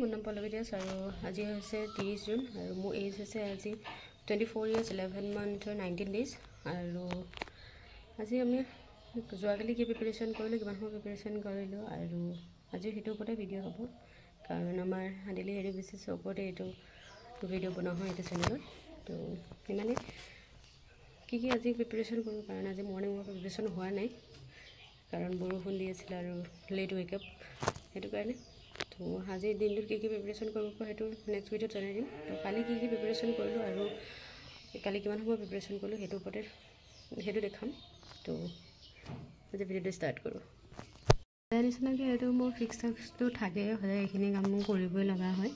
মোৰ নাম পল্লৱী দাস আৰু আজি হৈছে 30 জুন আৰু মোৰ এজ হৈছে আজি 24 years 11 months 19 days আৰু আজি আমি যোৱাকালি কি প্ৰিপাৰেশ্যন কৰিলোঁ কিমান সময় প্ৰিপাৰেশ্যন কৰিলোঁ আৰু আজি সেইটো ওপৰতে ভিডিঅ' হ'ব কাৰণ আমাৰ ডেইলি হেৰি বেচিছৰ ওপৰতে এইটো ভিডিঅ' বনোৱা হয় এইটো চেনেলত তো ইমানে কি আজি প্ৰিপাৰেশ্যন কৰোঁ কাৰণ আজি মৰ্ণিং ৱাক প্ৰিপাৰেশ্যন হোৱা নাই কাৰণ বৰষুণ দি আছিল আৰু লেট ৱেকআপ সেইটো কাৰণে তো আজি দিনটোত কি প্ৰিপাৰেশ্যন কৰিব পৰা সেইটো নেক্সট ভিডিঅ'ত জনাই দিম তো কালি কি প্ৰিপাৰেশ্যন কৰিলোঁ আৰু কালি কিমান সময় প্ৰিপাৰেশ্যন কৰিলোঁ সেইটো ওপৰতে সেইটো দেখাম তো আজি ভিডিঅ'টো ষ্টাৰ্ট কৰোঁ নিচিনাকৈ এইটো মোৰ ফিক্স টাস্কটো থাকে সদায় এইখিনি কাম মোৰ কৰিবই লগা হয়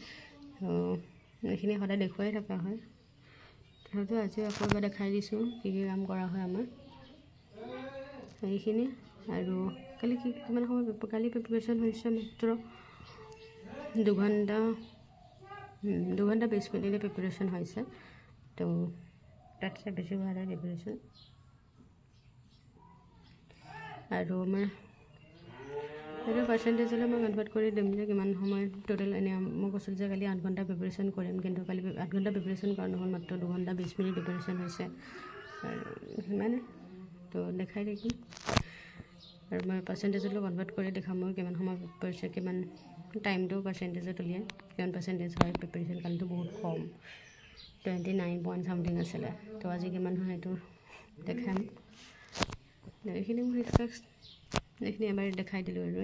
এইখিনি সদায় দেখুৱাই থকা হয় তথাপিতো আজি আকৌ এবাৰ দেখাই দিছোঁ কি কাম কৰা হয় আমাৰ এইখিনি আৰু কালি কিমান সময় কালি প্ৰিপাৰেশ্যন হৈছে মাত্ৰ 2 ঘণ্টা 20 মিনিটে প্ৰিপাৰেশ্যন হৈছে তো তাতছে বেছি হোৱা নাই প্ৰিপাৰেশ্যন আৰু আমাৰ এইটো পাৰ্চেণ্টেজলৈ মই কনভাৰ্ট কৰি দিম যে কিমান সময় টোটেল এনে মই কৈছোঁ যে কালি 8 ঘণ্টা প্ৰিপাৰেশ্যন কৰিম কিন্তু কালি 8 ঘণ্টা প্ৰিপাৰেশ্যন কৰা নহ'ল মাত্ৰ 2 ঘণ্টা 20 মিনিট প্ৰিপাৰেশ্যন হৈছে আৰু সিমানে তো দেখাই থাকিম আৰু মই পাৰ্চেণ্টেজলৈ কনভাৰ্ট কৰি দেখাম মই কিমান সময় পৰিছে কিমান টাইমটো পাৰ্চেণ্টেজত উলিয়াই কিমান পাৰ্চেণ্টেজ হয় প্ৰিপাৰেশ্যন কালিতো বহুত কম 29 পইণ্ট চামথিং আছিলে তো আজি কিমান হয় সেইটো দেখাম এইখিনি মোৰ ফিক্স এইখিনি এবাৰ দেখাই দিলোঁ আৰু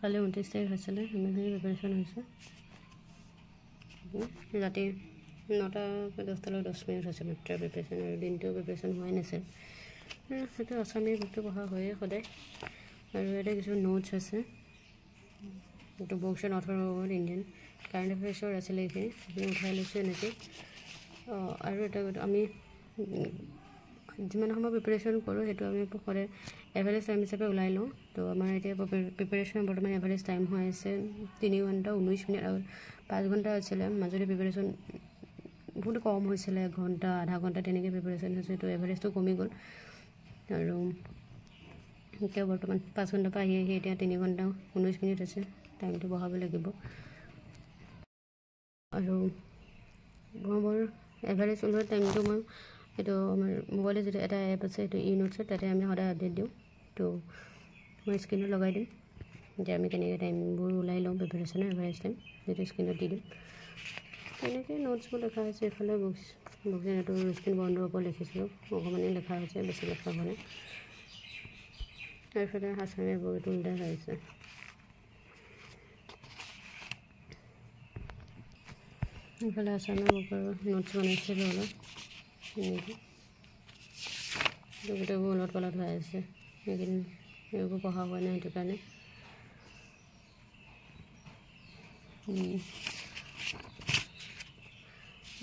কালি 29 তাৰিখ হৈছিলে সিমানখিনি প্ৰিপাৰেশ্যন হৈছে ৰাতি 9টা 10টালৈ 10 মিনিট হৈছে মাত্ৰ প্ৰিপাৰেশ্যন আৰু দিনটো প্ৰিপাৰেশ্যন হোৱাই নাছিল সেইটো আছামী বুকটো পঢ়া হয়েই সদায় আৰু ইয়াতে কিছু নোটছ আছে এইটো বুকছ এণ্ড অথৰ ইণ্ডিয়ান কাৰেণ্ট এফেয়াৰ্ছৰ আছিলে এইখিনি আপুনি উঠাই লৈছোঁ এনেকৈ আৰু এটা আমি যিমান সময় প্ৰিপাৰেশ্যন কৰোঁ সেইটো আমি সদায় এভাৰেজ টাইম হিচাপে ওলাই লওঁ তো আমাৰ এতিয়া প্ৰিপাৰেশ্যন বৰ্তমান এভাৰেজ টাইম হৈ আছে 3 ঘণ্টা 19 মিনিট আৰু 5 ঘণ্টা আছিলে মাজতে প্ৰিপাৰেশ্যন বহুত কম হৈছিলে 1 ঘণ্টা আধা ঘণ্টা তেনেকৈ প্ৰিপাৰেশ্যন হৈছে তো এভাৰেজটো কমি গ'ল আৰু এতিয়া বৰ্তমান 5 ঘণ্টাৰ পৰা আহি এতিয়া 3 ঘণ্টা 19 মিনিট আছে টাইমটো বঢ়াব লাগিব আৰু মই বৰ এভাৰেজ ওলোৱাৰ টাইমটো মই এইটো আমাৰ মোবাইলত যিটো এটা এপ আছে সেইটো নোটছত তাতে আমি সদায় আপডেট দিওঁ তো মই স্ক্ৰীনত লগাই দিম যে আমি কেনেকৈ টাইমবোৰ ওলাই লওঁ প্ৰিপাৰেশ্যনৰ এভাৰেজ টাইম যিটো স্ক্ৰীনত দি দিম তেনেকৈ নোটছবোৰ লেখা হৈছে এইফালে বুকছ এইটো স্ক্ৰীণ বন্ধৰ ওপৰত লিখিছিলোঁ অকণমানেই লেখা হৈছে বেছি লেখা হোৱা নাই এইফালে আছামীৰ বুকটো উল্টাই আহিছে এইফালে আছামীৰ বুকৰ নোটছ বনাইছিলোঁ অলপ এনেকৈ গোটেইবোৰ ওলট পালট হৈ আছে সেইকেইদিন এইবোৰ পঢ়া হোৱা নাই সেইটো কাৰণে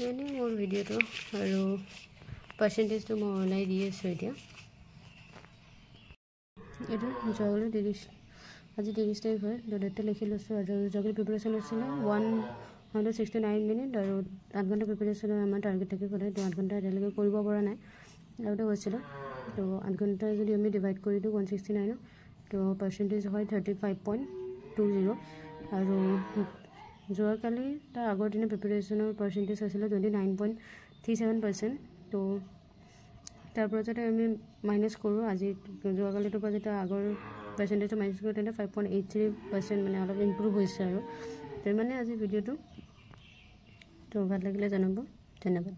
এনেই মোৰ ভিডিঅ'টো আৰু পাৰ্চেণ্টেজটো মই ওলাই দি আছোঁ এতিয়া এইটো যোৱাকালি 30 আজি 30 তাৰিখ হয় ডেটটো লিখি লৈছোঁ আৰু যোৱাকালি প্ৰিপাৰেশ্যন আছিলে 169 মিনিট আৰু 8 ঘণ্টা প্ৰিপাৰেশ্যন আমাৰ টাৰ্গেট থাকে সদায় তো 8 ঘণ্টা এতিয়ালৈকে কৰিব পৰা নাই আগতে হৈছিলে তো 8 ঘণ্টা যদি আমি ডিভাইড কৰি দিওঁ 169 তো পাৰ্চেণ্টেজ হয় 35.20 আৰু যোৱাকালি তাৰ আগৰ দিনা প্ৰিপাৰেশ্যনৰ পাৰ্চেণ্টেজ আছিলে 29.37% তো তাৰ পৰা যদি আমি মাইনাছ কৰোঁ আজি যোৱাকালিটোৰ পৰা যেতিয়া আগৰ পাৰ্চেণ্টেজটো মাইনাছ কৰোঁ তেন্তে 5.83% মানে অলপ ইম্প্ৰুভ হৈছে আৰু তাৰ মানে আজি ভিডিঅ'টো তো ভাল লাগিলে জনাব ধন্যবাদ